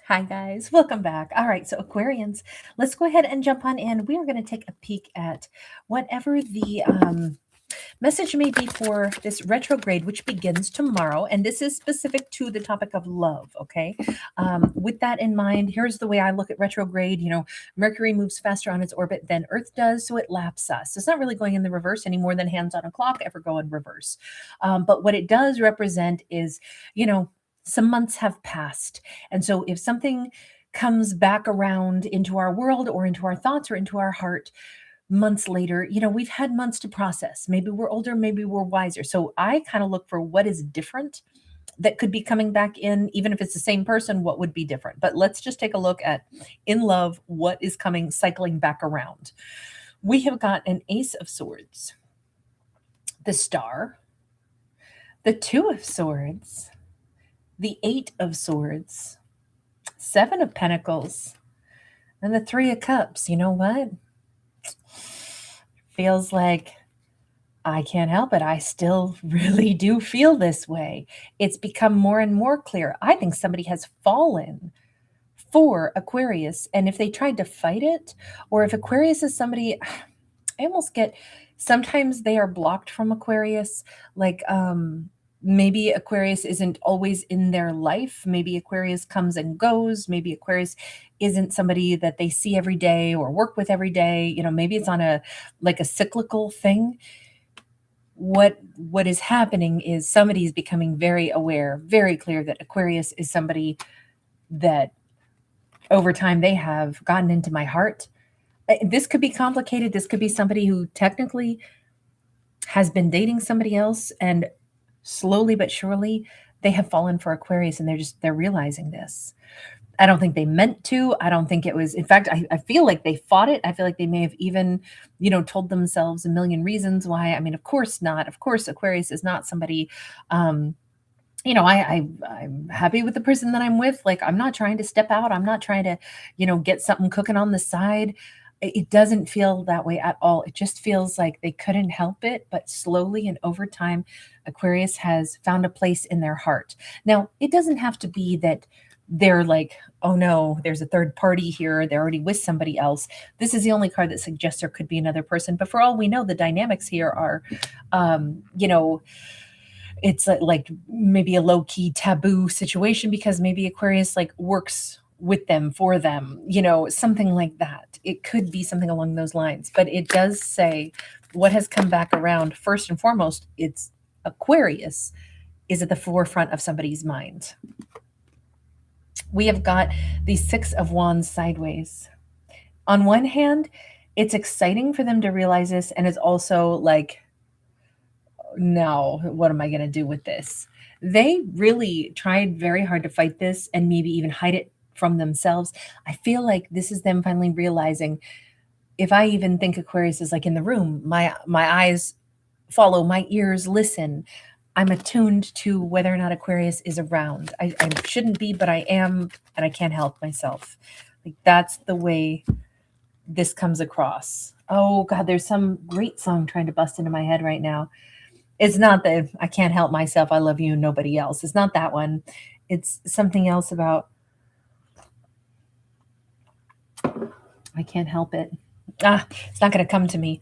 Hi, guys. Welcome back. All right. So, Aquarians, let's go ahead and jump on in. We are going to take a peek at whatever the message may be for this retrograde, which begins tomorrow. And this is specific to the topic of love. Okay. With that in mind, here's the way I look at retrograde. Mercury moves faster on its orbit than Earth does. So, it laps us. It's not really going in the reverse any more than hands on a clock ever go in reverse. But what it does represent is, some months have passed. And so if something comes back around into our world or into our thoughts or into our heart months later, we've had months to process. Maybe we're older, maybe we're wiser. So I kind of look for what is different that could be coming back in, even if it's the same person, what would be different. But let's just take a look at in love, what is coming, cycling back around. We have got an Ace of Swords, the Star, the Two of Swords, the Eight of Swords, Seven of Pentacles, and the Three of Cups. You know what? Feels like I can't help it. I still really do feel this way. It's become more and more clear. I think somebody has fallen for Aquarius. And if they tried to fight it, or if Aquarius is somebody, I almost get sometimes they are blocked from Aquarius. Like, maybe Aquarius isn't always in their life. Maybe Aquarius comes and goes. Maybe Aquarius isn't somebody that they see every day or work with every day. Maybe it's on a cyclical thing. What is happening is somebody is becoming very aware, very clear that Aquarius is somebody that over time they have gotten into my heart. This could be complicated. This could be somebody who technically has been dating somebody else, and slowly but surely they have fallen for Aquarius, and they're realizing this. I don't think they meant to. I don't think it was, in fact, I feel like they fought it. I feel like they may have even, told themselves a million reasons why. I mean, of course not. Of course, Aquarius is not somebody, I'm happy with the person that I'm with. Like, I'm not trying to step out. I'm not trying to, get something cooking on the side. It doesn't feel that way at all. It just feels like they couldn't help it, but slowly and over time, Aquarius has found a place in their heart. Now, it doesn't have to be that they're like, oh no, there's a third party here. They're already with somebody else. This is the only card that suggests there could be another person. But for all we know, the dynamics here are, it's like maybe a low key taboo situation because maybe Aquarius like works with them, for them, something like that. It could be something along those lines, but it does say what has come back around. First and foremost, it's Aquarius is at the forefront of somebody's mind. We have got the Six of Wands sideways. On one hand, it's exciting for them to realize this, and it's also like, no, what am I going to do with this? They really tried very hard to fight this and maybe even hide it from themselves. I feel like this is them finally realizing, if I even think Aquarius is like in the room, my eyes follow, my ears listen. I'm attuned to whether or not Aquarius is around. I shouldn't be, but I am, and I can't help myself. Like, that's the way this comes across. Oh God, there's some great song trying to bust into my head right now. It's not that I can't help myself, I love you and nobody else. It's not that one. It's something else about I can't help it. It's not going to come to me.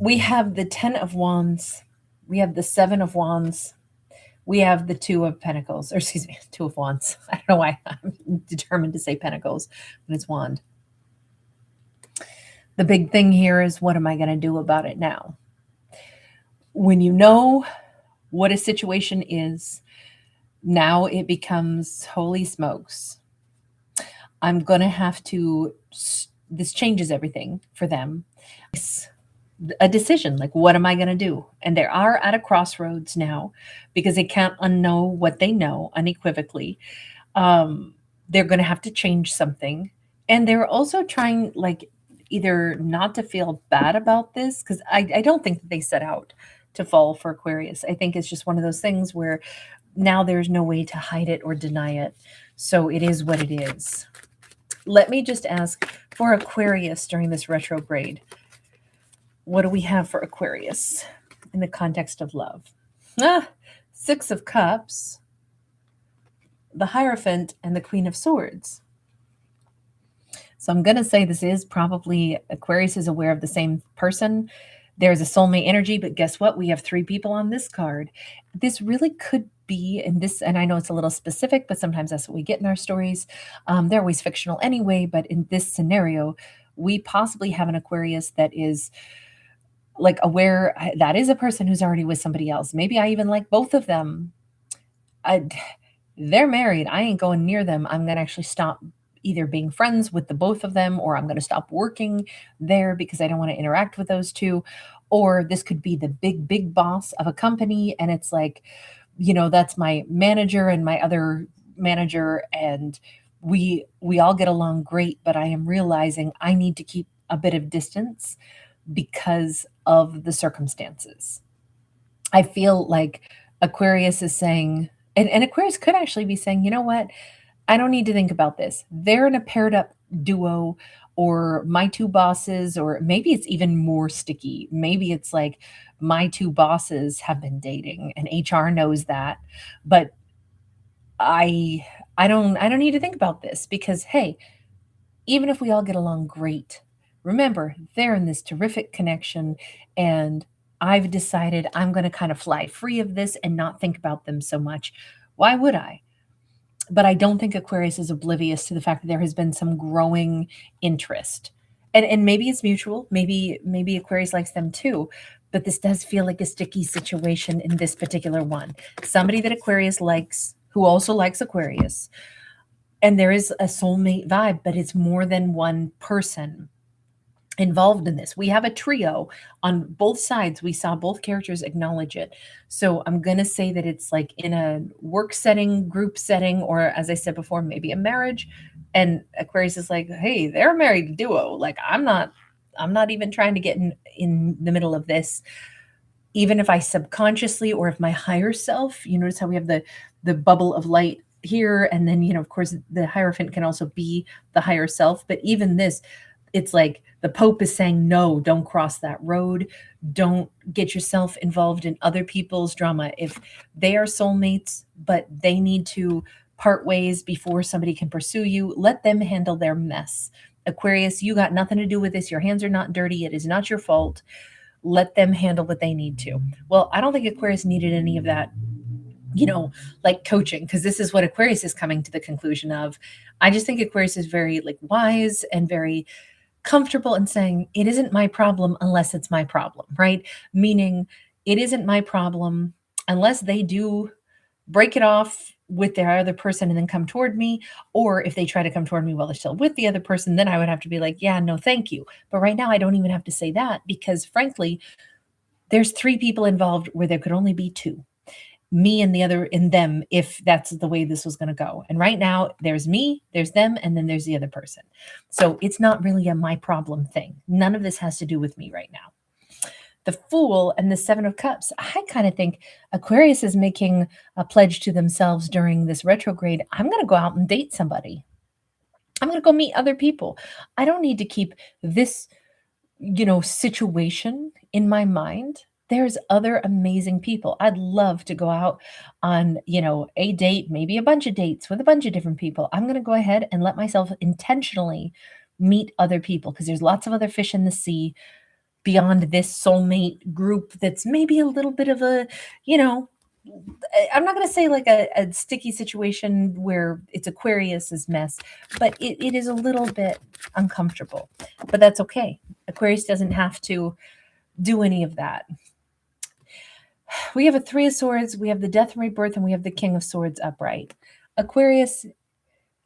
We have the 10 of Wands. We have the 7 of Wands. We have the 2 of Pentacles, or excuse me, 2 of Wands. I don't know why I'm determined to say Pentacles when it's Wand. The big thing here is, what am I going to do about it now? When you know what a situation is, now it becomes, holy smokes, I'm going to have to, this changes everything for them. It's a decision, like, what am I going to do? And they are at a crossroads now because they can't unknow what they know unequivocally. They're going to have to change something. And they're also trying, like, either not to feel bad about this, because I don't think that they set out to fall for Aquarius. I think it's just one of those things where now there's no way to hide it or deny it. So it is what it is. Let me just ask for Aquarius during this retrograde. What do we have for Aquarius in the context of love? 6 of Cups, the Hierophant and the Queen of Swords. So I'm going to say this is probably Aquarius is aware of the same person. There's a soulmate energy, but guess what? We have 3 people on this card. This really could be in this, and I know it's a little specific, but sometimes that's what we get in our stories. They're always fictional anyway, but in this scenario, we possibly have an Aquarius that is like aware that is a person who's already with somebody else. Maybe I even like both of them. They're married. I ain't going near them. I'm going to actually stop either being friends with the both of them, or I'm going to stop working there because I don't want to interact with those two. Or this could be the big boss of a company. And it's like, that's my manager and my other manager. And we all get along great, but I am realizing I need to keep a bit of distance because of the circumstances. I feel like Aquarius is saying, and Aquarius could actually be saying, you know what? I don't need to think about this. They're in a paired up duo, or my 2 bosses, or maybe it's even more sticky. Maybe it's like my 2 bosses have been dating and HR knows that. But I don't need to think about this because hey, even if we all get along great, remember, they're in this terrific connection, and I've decided I'm going to kind of fly free of this and not think about them so much. Why would I? But I don't think Aquarius is oblivious to the fact that there has been some growing interest. And maybe it's mutual. Maybe Aquarius likes them too. But this does feel like a sticky situation in this particular one. Somebody that Aquarius likes, who also likes Aquarius, and there is a soulmate vibe, but it's more than one person involved in this. We have a trio on both sides. We saw both characters acknowledge it. So I'm going to say that it's like in a work setting, group setting, or as I said before, maybe a marriage. And Aquarius is like, hey, they're a married duo. Like I'm not even trying to get in the middle of this. Even if I subconsciously, or if my higher self, you notice how we have the bubble of light here, and then of course the Hierophant can also be the higher self. But even this, it's like the Pope is saying, no, don't cross that road. Don't get yourself involved in other people's drama. If they are soulmates, but they need to part ways before somebody can pursue you, let them handle their mess. Aquarius, you got nothing to do with this. Your hands are not dirty. It is not your fault. Let them handle what they need to. Well, I don't think Aquarius needed any of that, like coaching, because this is what Aquarius is coming to the conclusion of. I just think Aquarius is very like wise and very comfortable in saying it isn't my problem unless it's my problem, right? Meaning it isn't my problem unless they do break it off with their other person and then come toward me. Or if they try to come toward me while they're still with the other person, then I would have to be like, yeah, no, thank you. But right now I don't even have to say that because frankly, there's 3 people involved where there could only be 2. Me and the other in them, if that's the way this was going to go. And right now there's me, there's them, and then there's the other person. So it's not really a my problem thing. None of this has to do with me right now. The Fool and the 7 of Cups. I kind of think Aquarius is making a pledge to themselves during this retrograde. I'm going to go out and date somebody. I'm going to go meet other people. I don't need to keep this, situation in my mind. There's other amazing people. I'd love to go out on, a date, maybe a bunch of dates with a bunch of different people. I'm going to go ahead and let myself intentionally meet other people because there's lots of other fish in the sea beyond this soulmate group that's maybe a little bit of a, I'm not going to say like a sticky situation where it's Aquarius's mess, but it is a little bit uncomfortable. But that's okay. Aquarius doesn't have to do any of that. We have a 3 of Swords, we have the Death and Rebirth, and we have the King of Swords upright. Aquarius,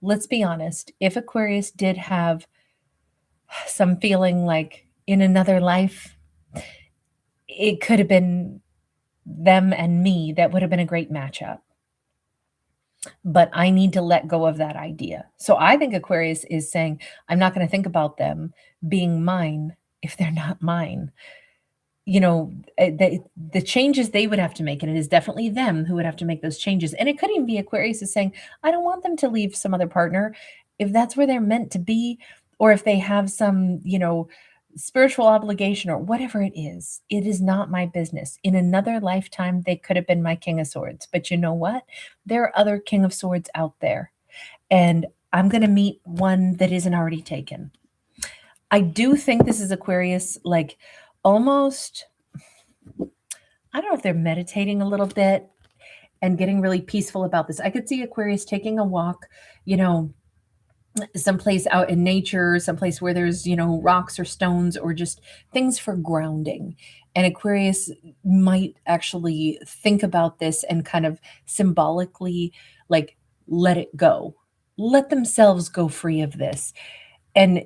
let's be honest, if Aquarius did have some feeling like in another life, it could have been them and me. That would have been a great matchup. But I need to let go of that idea. So I think Aquarius is saying, I'm not going to think about them being mine if they're not mine. The changes they would have to make, and it is definitely them who would have to make those changes. And it could even be Aquarius is saying, I don't want them to leave some other partner if that's where they're meant to be, or if they have some, spiritual obligation or whatever it is not my business. In another lifetime, they could have been my King of Swords. But you know what? There are other King of Swords out there. And I'm going to meet one that isn't already taken. I do think this is Aquarius, like almost, I don't know if they're meditating a little bit and getting really peaceful about this. I could see Aquarius taking a walk, you know, someplace out in nature, someplace where there's, you know, rocks or stones or just things for grounding. And Aquarius might actually think about this and kind of symbolically like let it go. Let themselves go free of this. And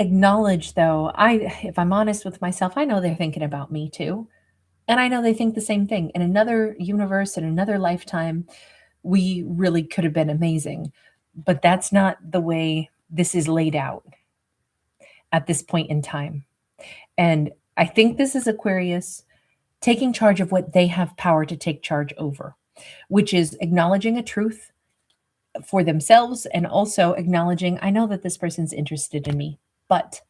acknowledge though, if I'm honest with myself, I know they're thinking about me too. And I know they think the same thing. In another universe, in another lifetime, we really could have been amazing. But that's not the way this is laid out at this point in time. And I think this is Aquarius taking charge of what they have power to take charge over, which is acknowledging a truth for themselves and also acknowledging, I know that this person's interested in me, but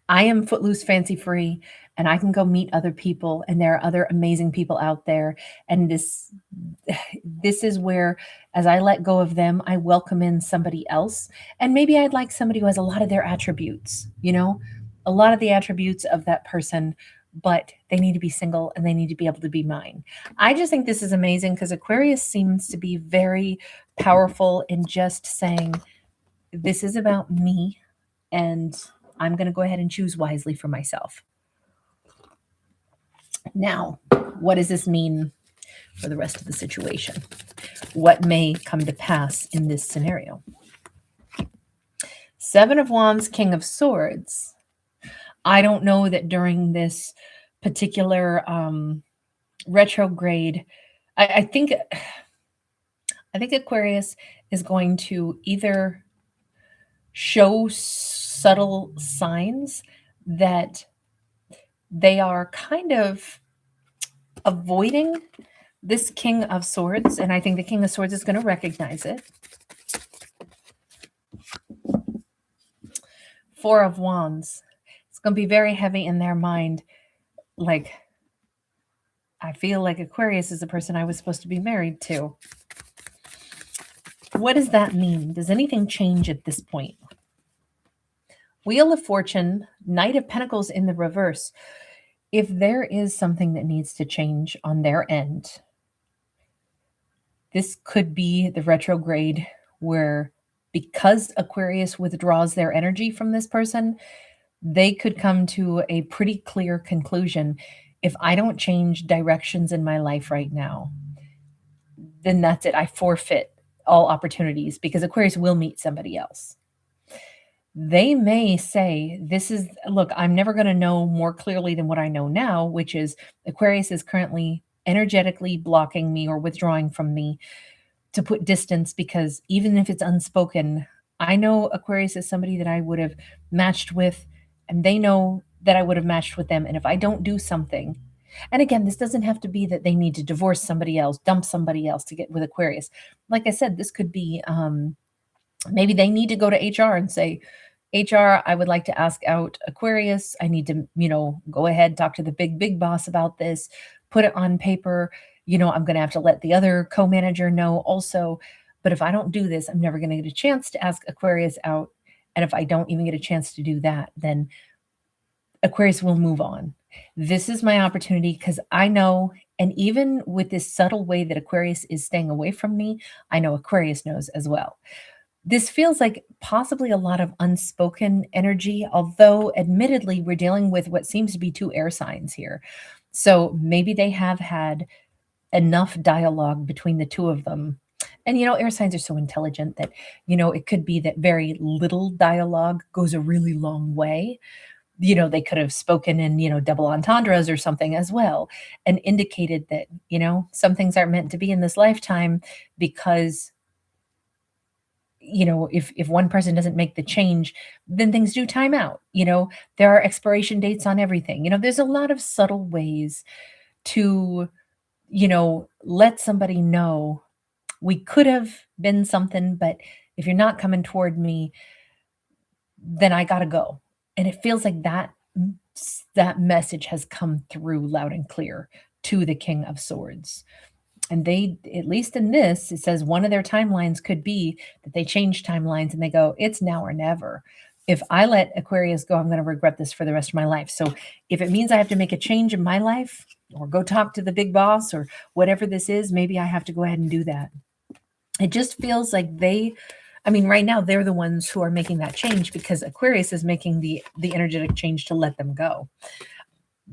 I am footloose, fancy free, and I can go meet other people, and there are other amazing people out there. And this is where, as I let go of them, I welcome in somebody else. And maybe I'd like somebody who has a lot of their attributes, you know, a lot of the attributes of that person, but they need to be single and they need to be able to be mine. I just think this is amazing because Aquarius seems to be very powerful in just saying, this is about me, and I'm going to go ahead and choose wisely for myself. Now, what does this mean for the rest of the situation? What may come to pass in this scenario? Seven of Wands, King of Swords. I don't know that during this particular retrograde, I think Aquarius is going to either show subtle signs that they are kind of avoiding this King of Swords, and I think the King of Swords is going to recognize it. Four of Wands. It's going to be very heavy in their mind. Like, I feel like Aquarius is the person I was supposed to be married to. What does that mean? Does anything change at this point? Wheel of Fortune, Knight of Pentacles in the reverse. If there is something that needs to change on their end, this could be the retrograde where, because Aquarius withdraws their energy from this person, they could come to a pretty clear conclusion. If I don't change directions in my life right now, then that's it. I forfeit all opportunities because Aquarius will meet somebody else. They may say, look, I'm never going to know more clearly than what I know now, which is Aquarius is currently energetically blocking me or withdrawing from me to put distance, because even if it's unspoken, I know Aquarius is somebody that I would have matched with, and they know that I would have matched with them. And if I don't do something, and again, this doesn't have to be that they need to divorce somebody else, dump somebody else to get with Aquarius. Like I said, this could be maybe they need to go to HR and say, HR, I would like to ask out Aquarius. I need to, go ahead, talk to the big boss about this, put it on paper. I'm going to have to let the other co-manager know also. But if I don't do this, I'm never going to get a chance to ask Aquarius out. And if I don't even get a chance to do that, then Aquarius will move on. This is my opportunity because I know, and even with this subtle way that Aquarius is staying away from me, I know Aquarius knows as well. This feels like possibly a lot of unspoken energy, although admittedly we're dealing with what seems to be two air signs here. So maybe they have had enough dialogue between the two of them. And, air signs are so intelligent that, it could be that very little dialogue goes a really long way. They could have spoken in, double entendres or something as well, and indicated that, some things aren't meant to be in this lifetime because if one person doesn't make the change, then things do time out. There are expiration dates on everything. There's a lot of subtle ways to, let somebody know we could have been something, but if you're not coming toward me, then I got to go. And it feels like that message has come through loud and clear to the King of Swords. And they, at least in this, it says one of their timelines could be that they change timelines and they go, it's now or never. If I let Aquarius go, I'm going to regret this for the rest of my life. So if it means I have to make a change in my life or go talk to the big boss or whatever this is, maybe I have to go ahead and do that. It just feels like right now they're the ones who are making that change because Aquarius is making the energetic change to let them go.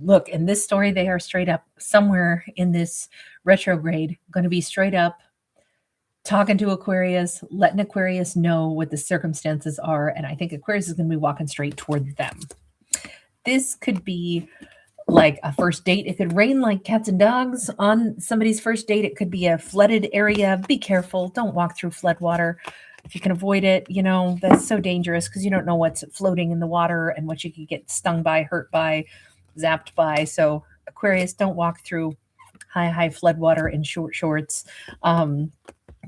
Look, in this story, they are straight up somewhere in this retrograde, going to be straight up talking to Aquarius, letting Aquarius know what the circumstances are. And I think Aquarius is going to be walking straight toward them. This could be like a first date. It could rain like cats and dogs on somebody's first date. It could be a flooded area. Be careful. Don't walk through flood water. If you can avoid it, that's so dangerous because you don't know what's floating in the water and what you could get stung by, hurt by, zapped by. So Aquarius, don't walk through high flood water in short shorts.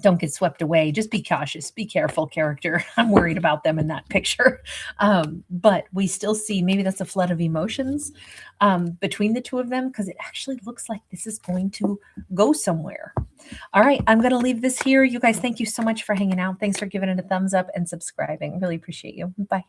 Don't get swept away. Just be cautious. Be careful, character. I'm worried about them in that picture. But we still see maybe that's a flood of emotions between the two of them because it actually looks like this is going to go somewhere. All right, I'm going to leave this here. You guys, thank you so much for hanging out. Thanks for giving it a thumbs up and subscribing. Really appreciate you. Bye.